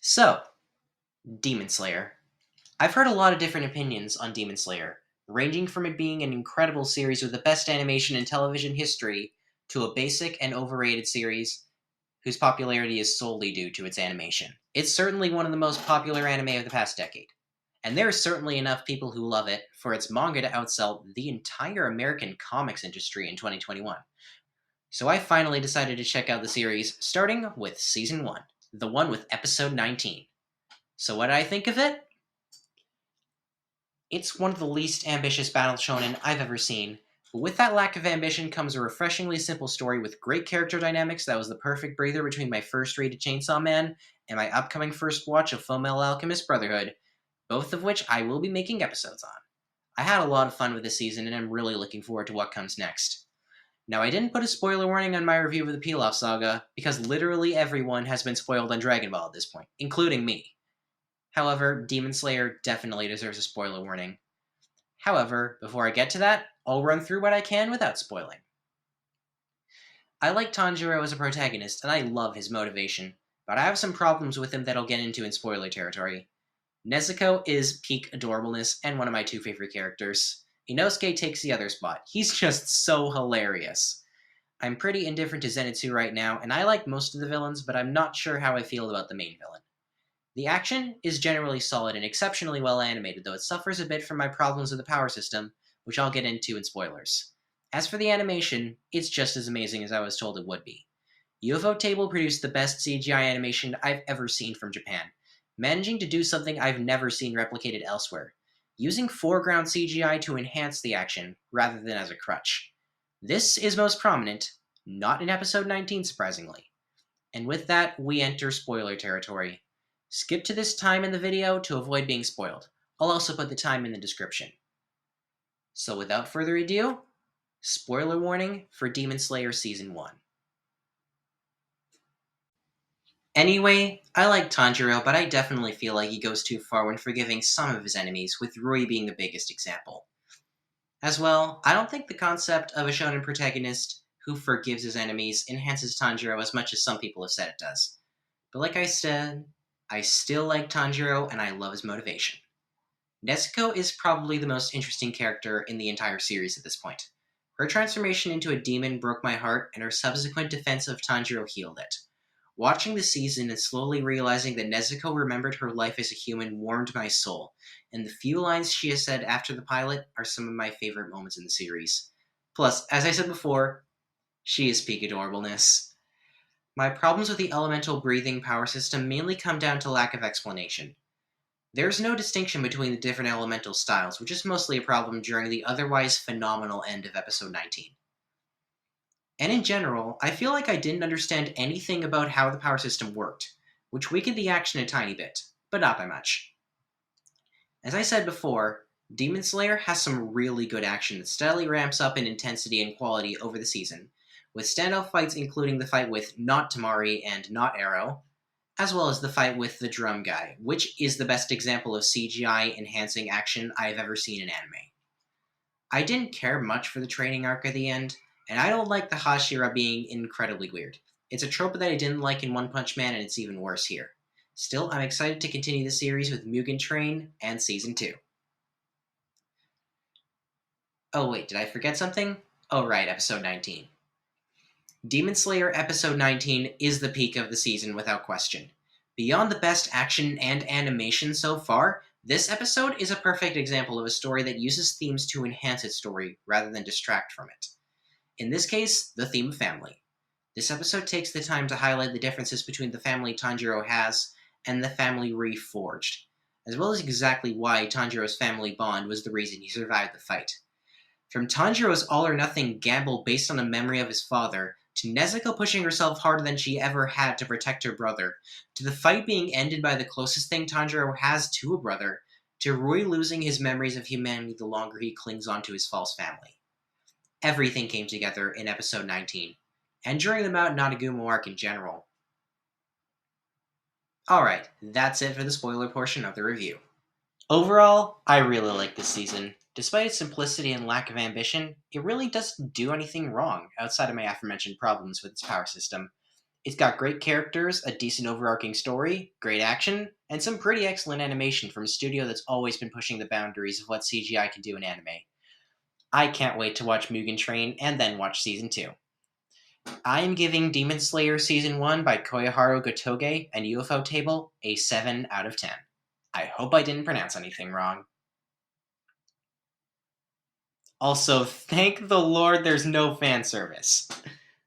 So, Demon Slayer. I've heard a lot of different opinions on Demon Slayer, ranging from it being an incredible series with the best animation in television history to a basic and overrated series whose popularity is solely due to its animation. It's certainly one of the most popular anime of the past decade, and there are certainly enough people who love it for its manga to outsell the entire American comics industry in 2021. So I finally decided to check out the series, starting with Season 1, the one with Episode 19. So what did I think of it? It's one of the least ambitious battle shonen I've ever seen, but with that lack of ambition comes a refreshingly simple story with great character dynamics that was the perfect breather between my first read of Chainsaw Man and my upcoming first watch of Fullmetal Alchemist Brotherhood, both of which I will be making episodes on. I had a lot of fun with this season and I'm really looking forward to what comes next. Now, I didn't put a spoiler warning on my review of the Pilaf saga because literally everyone has been spoiled on Dragon Ball at this point, including me. However, Demon Slayer definitely deserves a spoiler warning. However, before I get to that, I'll run through what I can without spoiling. I like Tanjiro as a protagonist, and I love his motivation, but I have some problems with him that I'll get into in spoiler territory. Nezuko is peak adorableness and one of my two favorite characters. Inosuke takes the other spot. He's just so hilarious. I'm pretty indifferent to Zenitsu right now, and I like most of the villains, but I'm not sure how I feel about the main villain. The action is generally solid and exceptionally well animated, though it suffers a bit from my problems with the power system, which I'll get into in spoilers. As for the animation, it's just as amazing as I was told it would be. UFO Table produced the best CGI animation I've ever seen from Japan, managing to do something I've never seen replicated elsewhere, using foreground CGI to enhance the action rather than as a crutch. This is most prominent, not in episode 19 surprisingly. And with that, we enter spoiler territory. Skip to this time in the video to avoid being spoiled. I'll also put the time in the description. So without further ado, spoiler warning for Demon Slayer Season 1. Anyway, I like Tanjiro, but I definitely feel like he goes too far when forgiving some of his enemies, with Rui being the biggest example. As well, I don't think the concept of a shonen protagonist who forgives his enemies enhances Tanjiro as much as some people have said it does. But like I said, I still like Tanjiro and I love his motivation. Nezuko is probably the most interesting character in the entire series at this point. Her transformation into a demon broke my heart, and her subsequent defense of Tanjiro healed it. Watching the season and slowly realizing that Nezuko remembered her life as a human warmed my soul, and the few lines she has said after the pilot are some of my favorite moments in the series. Plus, as I said before, she is peak adorableness. My problems with the elemental breathing power system mainly come down to lack of explanation. There's no distinction between the different elemental styles, which is mostly a problem during the otherwise phenomenal end of episode 19. And in general, I feel like I didn't understand anything about how the power system worked, which weakened the action a tiny bit, but not by much. As I said before, Demon Slayer has some really good action that steadily ramps up in intensity and quality over the season, with standout fights including the fight with not Tamari and not Arrow, as well as the fight with the drum guy, which is the best example of CGI enhancing action I've ever seen in anime. I didn't care much for the training arc at the end, and I don't like the Hashira being incredibly weird. It's a trope that I didn't like in One Punch Man, and it's even worse here. Still, I'm excited to continue the series with Mugen Train and Season 2. Oh wait, did I forget something? Oh right, Episode 19. Demon Slayer Episode 19 is the peak of the season without question. Beyond the best action and animation so far, this episode is a perfect example of a story that uses themes to enhance its story rather than distract from it. In this case, the theme of family. This episode takes the time to highlight the differences between the family Tanjiro has and the family reforged, as well as exactly why Tanjiro's family bond was the reason he survived the fight. From Tanjiro's all-or-nothing gamble based on a memory of his father, to Nezuko pushing herself harder than she ever had to protect her brother, to the fight being ended by the closest thing Tanjiro has to a brother, to Rui losing his memories of humanity the longer he clings on to his false family. Everything came together in episode 19, and during the Mount Nanagumo arc in general. Alright, that's it for the spoiler portion of the review. Overall, I really like this season. Despite its simplicity and lack of ambition, it really doesn't do anything wrong outside of my aforementioned problems with its power system. It's got great characters, a decent overarching story, great action, and some pretty excellent animation from a studio that's always been pushing the boundaries of what CGI can do in anime. I can't wait to watch Mugen Train and then watch Season 2. I am giving Demon Slayer Season 1 by Koyoharu Gotoge and UFO Table a 7 out of 10. I hope I didn't pronounce anything wrong. Also, thank the Lord there's no fan service.